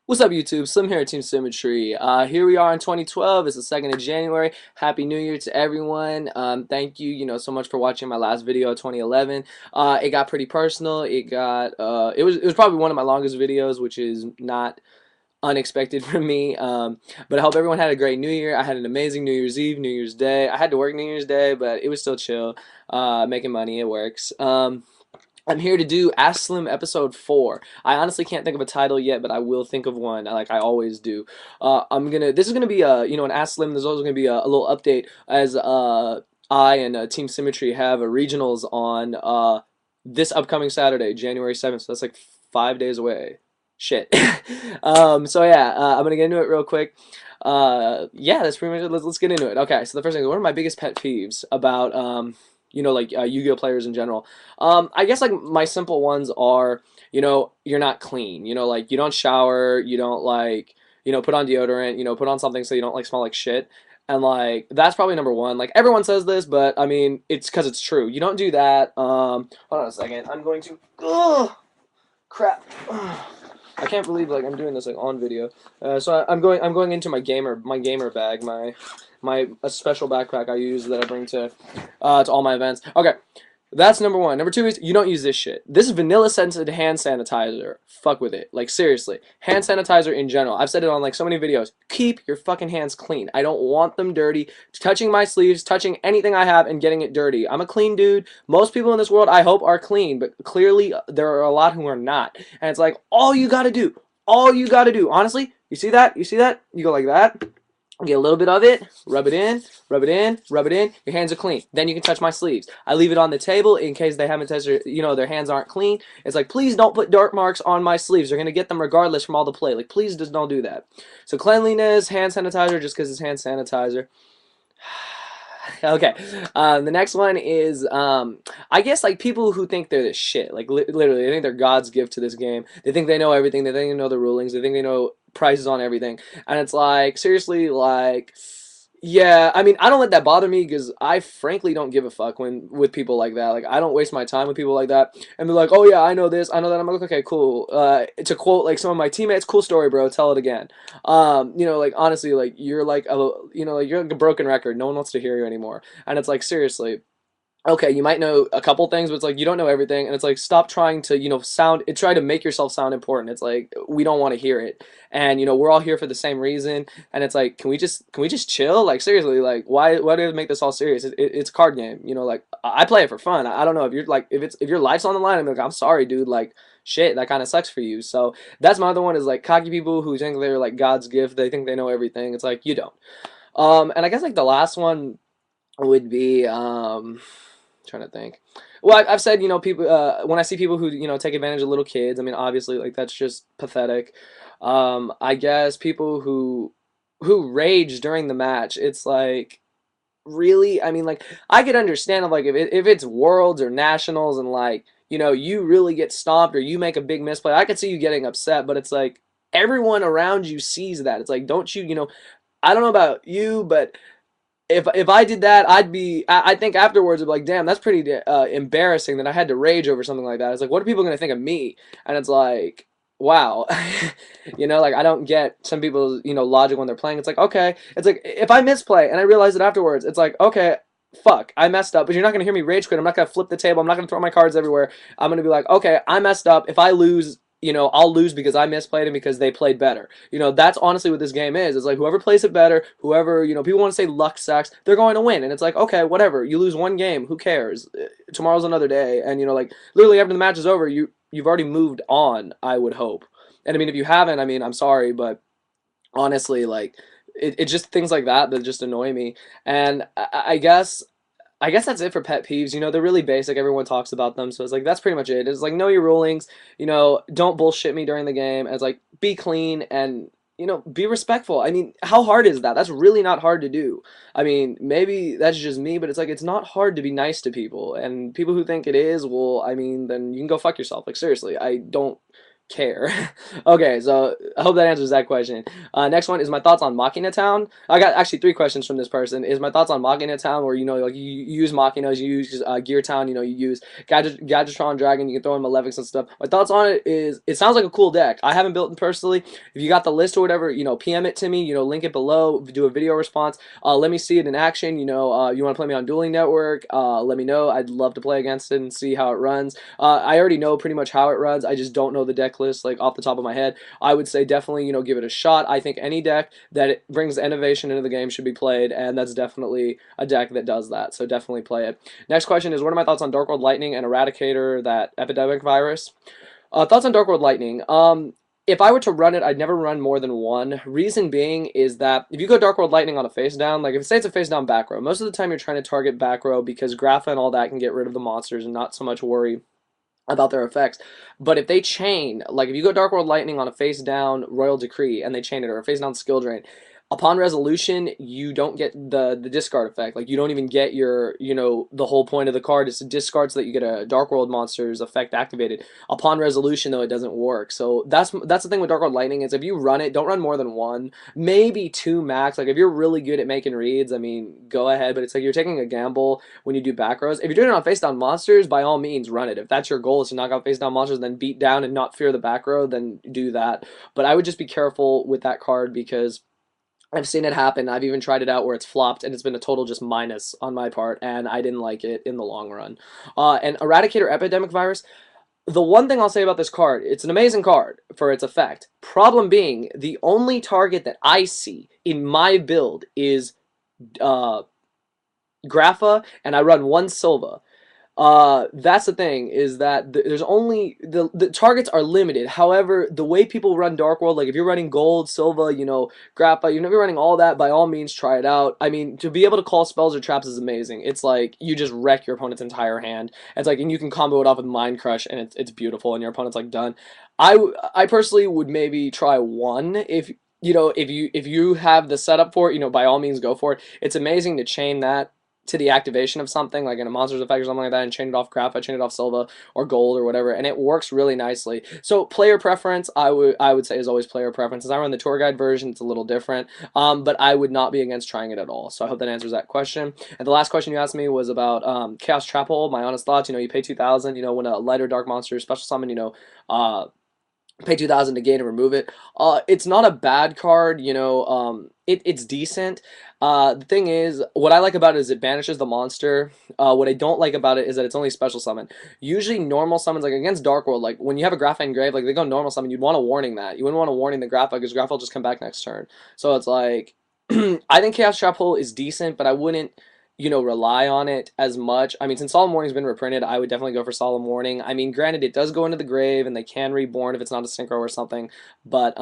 What's up, YouTube? Slim here at Team Symmetry. Here we are in 2012. It's the 2nd of January. Happy New Year to everyone. Thank you, so much for watching my last video, 2011. It got pretty personal. It was probably one of my longest videos, which is not unexpected for me. But I hope everyone had a great New Year. I had an amazing New Year's Eve, New Year's Day. I had to work New Year's Day, but it was still chill. Making money, it works. I'm here to do Ask Slim episode 4. I honestly can't think of a title yet, but I will think of one, like I always do. This is gonna be an Ask Slim. There's also gonna be a little update as I and Team Symmetry have a regionals on this upcoming Saturday, January 7th. So that's like 5 days away. Shit. So yeah, I'm gonna get into it real quick. Yeah, that's pretty much it. Let's get into it. Okay, so the first thing, one of my biggest pet peeves about Yu-Gi-Oh players in general. I guess like my simple ones are, you're not clean. Like you don't shower, you don't like, put on deodorant, put on something so you don't like smell like shit. And like that's probably number one. Like everyone says this, but I mean it's because it's true. You don't do that. Hold on a second. I'm going to. Ugh, crap. I can't believe like I'm doing this like on video. I'm going into my gamer bag, my a special backpack I use that I bring to all my events. Okay, that's number one. Number two is you don't use this shit. This is vanilla scented hand sanitizer. Fuck with it. Like seriously, hand sanitizer in general. I've said it on like so many videos. Keep your fucking hands clean. I don't want them dirty. Touching my sleeves, touching anything I have, and getting it dirty. I'm a clean dude. Most people in this world, I hope, are clean, but clearly there are a lot who are not. And it's like all you gotta do. Honestly, you see that? You see that? You go like that. Get a little bit of it, rub it in, rub it in, rub it in. Your hands are clean. Then you can touch my sleeves. I leave it on the table in case they haven't touched their hands aren't clean. It's like, please don't put dark marks on my sleeves. They're gonna get them regardless from all the play. Like, please just don't do that. So cleanliness, hand sanitizer, just because it's hand sanitizer. Okay. The next one is, I guess, like, people who think they're the shit. Like, literally, they think they're God's gift to this game. They think they know everything. They think they know the rulings. They think they know prices on everything. And it's like, seriously, like, yeah, I mean, I don't let that bother me because I frankly don't give a fuck with people like that. Like, I don't waste my time with people like that. And they're like, oh, yeah, I know this. I know that. I'm like, okay, cool. To quote, like, some of my teammates, cool story, bro. Tell it again. Like honestly, like you're like a broken record. No one wants to hear you anymore. And it's like seriously, okay, you might know a couple things, but it's like you don't know everything. And it's like stop trying to try to make yourself sound important. It's like we don't want to hear it. And we're all here for the same reason. And it's like can we just chill? Like seriously, like why do we make this all serious? It's a card game. Like I play it for fun. I don't know if you're like if your life's on the line. I'm like I'm sorry, dude. Like shit, that kind of sucks for you. So that's my other one is like cocky people who think they're like God's gift. They think they know everything. It's like you don't. And I guess like the last one would be trying to think. Well, I've said people when I see people who take advantage of little kids. I mean, obviously like that's just pathetic. I guess people who rage during the match. It's like really, I mean, like I could understand of like if it's worlds or nationals and like you really get stomped or you make a big misplay, I could see you getting upset. But it's like everyone around you sees that. It's like don't you. I don't know about you, but if I did that, I think afterwards I'd be like, damn, that's pretty embarrassing that I had to rage over something like that. It's like, what are people gonna think of me? And it's like, wow, like I don't get some people's logic when they're playing. It's like, okay, it's like if I misplay and I realize it afterwards, it's like, okay, fuck, I messed up, but you're not gonna hear me rage quit. I'm not gonna flip the table. I'm not gonna throw my cards everywhere. I'm gonna be like, okay, I messed up. If I lose, I'll lose because I misplayed and because they played better. That's honestly what this game is. It's like whoever plays it better, whoever, people want to say luck sucks, they're going to win. And it's like, okay, whatever. You lose one game, who cares? Tomorrow's another day. And, like literally after the match is over, you've already moved on, I would hope. And I mean, if you haven't, I mean, I'm sorry, but honestly, like, it's just things like that just annoy me. And I guess that's it for pet peeves. They're really basic. Everyone talks about them. So it's like, that's pretty much it. It's like, know your rulings. Don't bullshit me during the game. And it's like, be clean and, be respectful. I mean, how hard is that? That's really not hard to do. I mean, maybe that's just me, but it's like, it's not hard to be nice to people. And people who think it is, well, I mean, then you can go fuck yourself. Like, seriously, I don't care. Okay, so I hope that answers that question. Next one is my thoughts on Machina Town. I got actually three questions from this person. Is my thoughts on Machina Town, where like you use Machinas, you use Gear Town, you use Gadgetron Dragon, you can throw in Malefics and stuff. My thoughts on it is it sounds like a cool deck. I haven't built it personally. If you got the list or whatever, PM it to me. Link it below. Do a video response. Let me see it in action. You want to play me on Dueling Network? Let me know. I'd love to play against it and see how it runs. I already know pretty much how it runs. I just don't know the deck list like off the top of my head. I would say definitely give it a shot. I think any deck that it brings innovation into the game should be played, and that's definitely a deck that does that. So definitely play it. Next question is, what are my thoughts on Dark World Lightning and Eradicator, that epidemic virus? Thoughts on Dark World Lightning. If I were to run it, I'd never run more than one. Reason being is that if you go Dark World Lightning on a face down, like if say it's a face down back row, most of the time you're trying to target back row because Grapha and all that can get rid of the monsters and not so much worry about their effects. But if they chain, like if you go Dark World Lightning on a face down Royal Decree and they chain it, or a face down Skill Drain, upon resolution you don't get the discard effect. Like you don't even get your the whole point of the card is to discard so that you get a Dark World monster's effect activated. Upon resolution though, it doesn't work. So that's the thing with Dark World Lightning, is if you run it, don't run more than one, maybe two max. Like if you're really good at making reads, I mean, go ahead, but it's like you're taking a gamble when you do back rows. If you're doing it on face down monsters, by all means run it. If that's your goal, is to knock out face down monsters, then beat down and not fear the back row, then do that. But I would just be careful with that card because I've seen it happen. I've even tried it out where it's flopped, and it's been a total just minus on my part, and I didn't like it in the long run. And Eradicator Epidemic Virus, the one thing I'll say about this card, it's an amazing card for its effect. Problem being, the only target that I see in my build is uh, Grapha, and I run one Silva. That's the thing, is that there's only the targets are limited. However, the way people run Dark World, like if you're running Gold, Silva, Grappa, you're never running all that, by all means try it out. I mean, to be able to call spells or traps is amazing. It's like you just wreck your opponent's entire hand. It's like, and you can combo it off with Mind Crush, and it's beautiful, and your opponent's like done. I personally would maybe try one if you have the setup for it, by all means go for it. It's amazing to chain that to the activation of something like in a monster's effect or something like that, and chain it off Graph, I chain it off Silva or Gold or whatever, and it works really nicely. So player preference, I would say, is always player preference. As I run the tour guide version, it's a little different, but I would not be against trying it at all. So I hope that answers that question. And the last question you asked me was about Chaos Trap Hole. My honest thoughts, you pay 2,000. When a lighter dark monster special summon, pay 2,000 to gain and remove it. It's not a bad card, it's decent. The thing is, what I like about it is it banishes the monster. What I don't like about it is that it's only special summon. Usually normal summons, like against Dark World, like when you have a Grapha Grave, like they go normal summon, you'd want a warning that. You wouldn't want a warning the Grapha, because Grapha will just come back next turn. So it's like, I think Chaos Trap Hole is decent, but I wouldn't rely on it as much. I mean, since Solemn Warning's been reprinted, I would definitely go for Solemn Warning. I mean, granted, it does go into the grave, and they can reborn if it's not a synchro or something, but,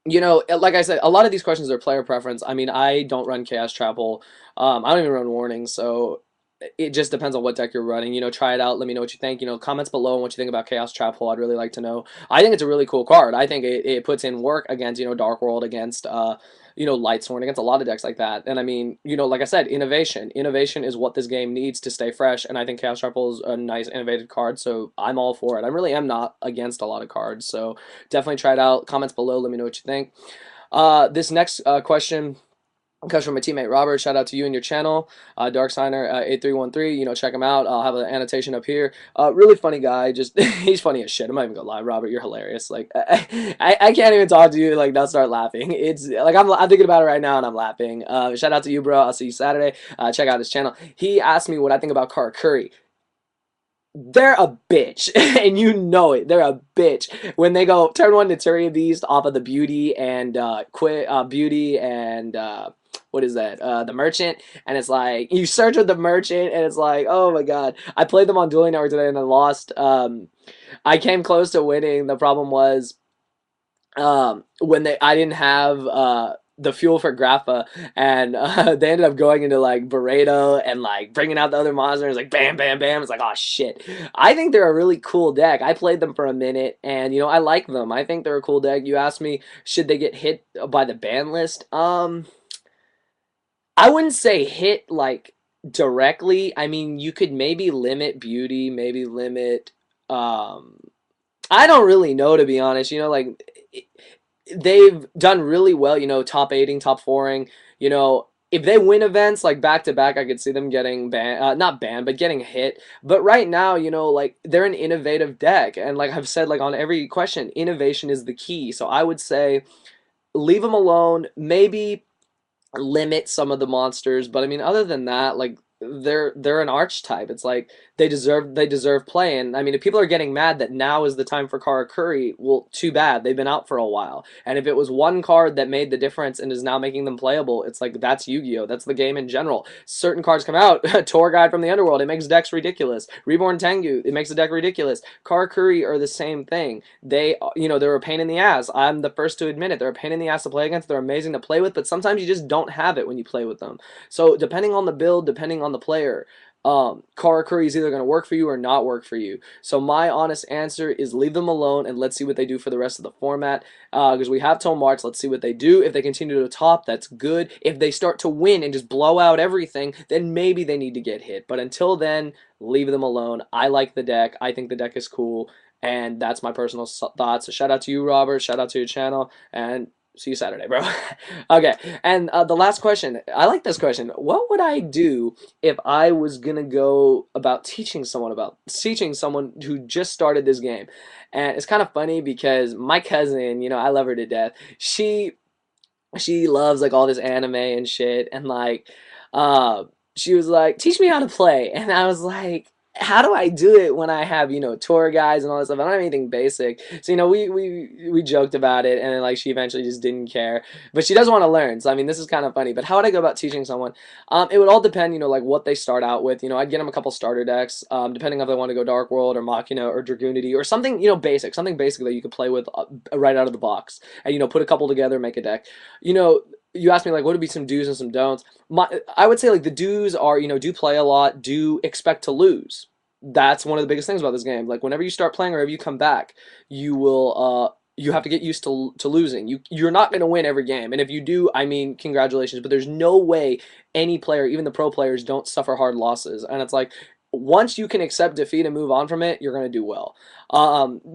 like I said, a lot of these questions are player preference. I mean, I don't run Chaos Trap Hole. I don't even run Warning, so it just depends on what deck you're running. Try it out. Let me know what you think. Comments below on what you think about Chaos Trap Hole. I'd really like to know. I think it's a really cool card. I think it puts in work against, Dark World, against, Lightsworn, against a lot of decks like that. And I mean, like I said, innovation. Innovation is what this game needs to stay fresh, and I think Chaos Trap Hole is a nice, innovative card, so I'm all for it. I really am not against a lot of cards, so definitely try it out. Comments below. Let me know what you think. This next question comes from my teammate Robert. Shout out to you and your channel, DarkSigner8313. Check him out. I'll have an annotation up here. Really funny guy. Just he's funny as shit. I'm not even gonna lie, Robert. You're hilarious. Like I can't even talk to you like not start laughing. It's like I'm thinking about it right now and I'm laughing. Shout out to you, bro. I'll see you Saturday. Check out his channel. He asked me what I think about Karakuri. They're a bitch, and you know it. They're a bitch. When they go turn one Naturia Beast off of the Beauty and Beauty and what is that? The Merchant, and it's like you search with the Merchant, and it's like, oh my god. I played them on Dueling Network today, and I lost. I came close to winning. The problem was when I didn't have the fuel for Grappa, and they ended up going into like Barredo and like bringing out the other monsters, like bam, bam, bam. It's like, oh shit. I think they're a really cool deck. I played them for a minute, and I like them. I think they're a cool deck. You asked me, should they get hit by the ban list? I wouldn't say hit like directly. I mean, you could maybe limit Beauty, maybe limit. I don't really know, to be honest. Like they've done really well, top eighting, top fouring, if they win events like back to back, I could see them getting banned, not banned, but getting hit. But right now, like they're an innovative deck, and like I've said, like on every question, innovation is the key. So I would say leave them alone. Maybe limit some of the monsters, but I mean, other than that, like they're an archetype. It's like they deserve play. And I mean, if people are getting mad that now is the time for Karakuri, well, too bad. They've been out for a while. And if it was one card that made the difference and is now making them playable, it's like that's Yu-Gi-Oh. That's the game in general. Certain cards come out. Tour Guide from the Underworld, it makes decks ridiculous. Reborn Tengu, it makes the deck ridiculous. Karakuri are the same thing. They're a pain in the ass. I'm the first to admit it. They're a pain in the ass to play against. They're amazing to play with, but sometimes you just don't have it when you play with them. So depending on the build, depending on the player, Karakuri is either going to work for you or not work for you. So my honest answer is leave them alone and let's see what they do for the rest of the format. Because we have till March, let's see what they do. If they continue to top, that's good. If they start to win and just blow out everything, then maybe they need to get hit. But until then, leave them alone. I like the deck. I think the deck is cool. And that's my personal thoughts. So shout out to you, Robert. Shout out to your channel. And see you Saturday, bro. Okay, and the last question. I like this question. What would I do if I was gonna go about teaching someone who just started this game? And it's kind of funny because my cousin, I love her to death. She loves like all this anime and shit, and like, uh, she was like, "Teach me how to play," and I was like, "How do I do it when I have tour guides and all this stuff? I don't have anything basic." So we joked about it, and then like she eventually just didn't care, but she does want to learn. So I mean, this is kind of funny. But how would I go about teaching someone? It would all depend, like what they start out with. I'd get them a couple starter decks, depending if they want to go Dark World or Machina or Dragoonity or something, basic, something basic that you could play with right out of the box, and put a couple together, make a deck. You know, you asked me like what would be some do's and some don'ts. I would say like the do's are do play a lot, do expect to lose. That's one of the biggest things about this game. Like whenever you start playing or whenever you come back, you have to get used to losing. You're not going to win every game, and if you do, I mean congratulations. But there's no way any player, even the pro players, don't suffer hard losses. And it's like once you can accept defeat and move on from it, you're going to do well.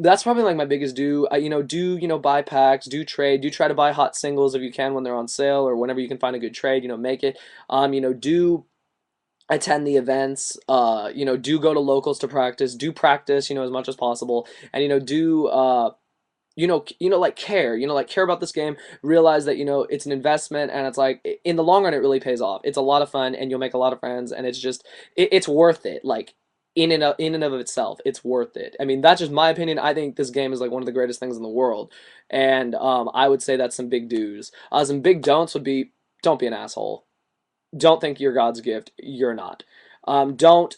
That's probably like my biggest do. Buy packs, do trade, do try to buy hot singles if you can when they're on sale or whenever you can find a good trade. Make it. Do attend the events. Do go to locals to practice. Do practice. As much as possible, and do like care about this game, realize that it's an investment, and it's like in the long run it really pays off. It's a lot of fun and you'll make a lot of friends, and it's just it's worth it. Like in and of itself, it's worth it. I mean, that's just my opinion. I think this game is like one of the greatest things in the world, and I would say that's some big do's. Some big don'ts would be don't be an asshole. Don't think you're God's gift. You're not. Don't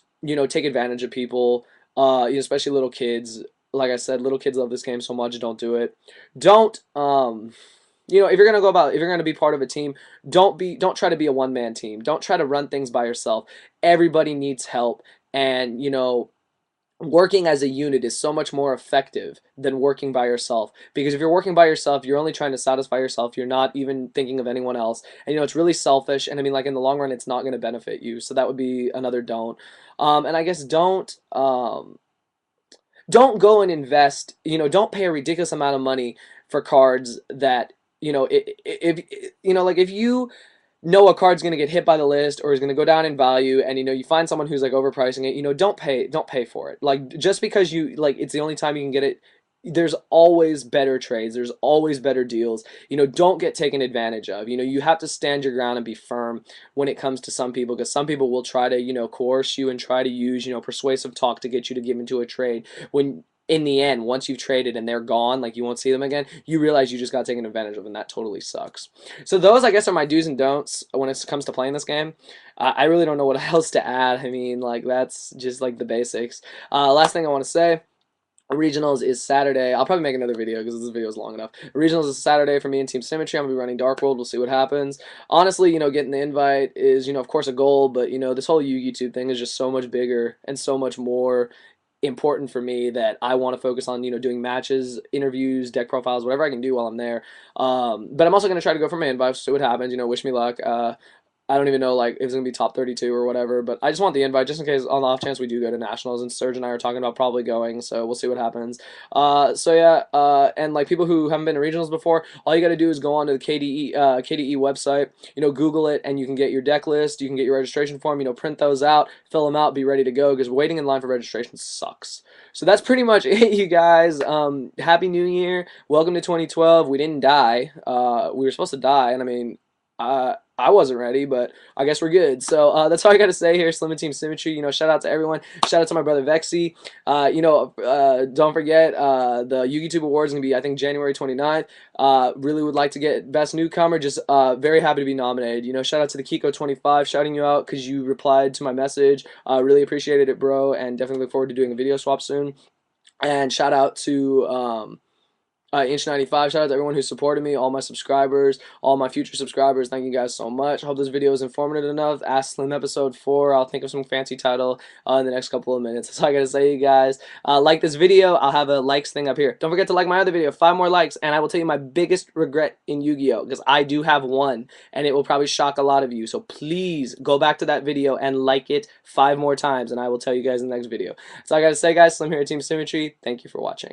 take advantage of people, especially little kids. Like I said, little kids love this game so much. Don't do it. Don't if you're gonna be part of a team, don't try to be a one man team. Don't try to run things by yourself. Everybody needs help, and working as a unit is so much more effective than working by yourself, because if you're working by yourself, you're only trying to satisfy yourself. You're not even thinking of anyone else, and it's really selfish, and I mean like in the long run it's not going to benefit you. So that would be another don't. And I guess don't go and invest, don't pay a ridiculous amount of money for cards that if like if you know a card's going to get hit by the list or is going to go down in value, and you find someone who's like overpricing it, don't pay for it. Like just because you like it's the only time you can get it, there's always better trades, there's always better deals. Don't get taken advantage of. You have to stand your ground and be firm when it comes to some people, because some people will try to coerce you and try to use persuasive talk to get you to give into a trade, when in the end, once you've traded and they're gone, like you won't see them again, you realize you just got taken advantage of, and that totally sucks. So those, I guess, are my do's and don'ts when it comes to playing this game. I really don't know what else to add. I mean, like, that's just like the basics. Last thing I want to say, Regionals is Saturday. I'll probably make another video because this video is long enough. Regionals is Saturday for me and Team Symmetry. I'm going to be running Dark World. We'll see what happens. Honestly, getting the invite is, of course, a goal, but, this whole YouTube thing is just so much bigger and so much more important for me that I want to focus on, doing matches, interviews, deck profiles, whatever I can do while I'm there. But I'm also going to try to go for my invite, see what happens. Wish me luck. I don't even know like if it's gonna be top 32 or whatever, but I just want the invite just in case on the off chance we do go to nationals. And Serge and I are talking about probably going, so we'll see what happens. So yeah, and like people who haven't been to regionals before, all you got to do is go on to the KDE website. Google it, and you can get your deck list. You can get your registration form. Print those out, fill them out, be ready to go because waiting in line for registration sucks. So that's pretty much it, you guys. Happy New Year. Welcome to 2012. We didn't die. We were supposed to die, and I mean, I wasn't ready, but I guess we're good. So that's all I got to say here. Slim and Team Symmetry. Shout out to everyone. Shout out to my brother Vexy. Don't forget the YouTube Awards gonna be I think January 29th. Really would like to get Best Newcomer. Just very happy to be nominated. Shout out to the Kiko25, shouting you out because you replied to my message. Really appreciated it, bro, and definitely look forward to doing a video swap soon. And shout out to Inch 95. Shout out to everyone who supported me, all my subscribers, all my future subscribers. Thank you guys so much. Hope this video is informative enough. Ask Slim episode 4. I'll think of some fancy title in the next couple of minutes. That's all I gotta say, you guys. Like this video. I'll have a likes thing up here. Don't forget to like my other video. 5 more likes, and I will tell you my biggest regret in Yu-Gi-Oh! Because I do have one, and it will probably shock a lot of you. So please go back to that video and like it 5 more times, and I will tell you guys in the next video. That's all I gotta say, guys. Slim here at Team Symmetry. Thank you for watching.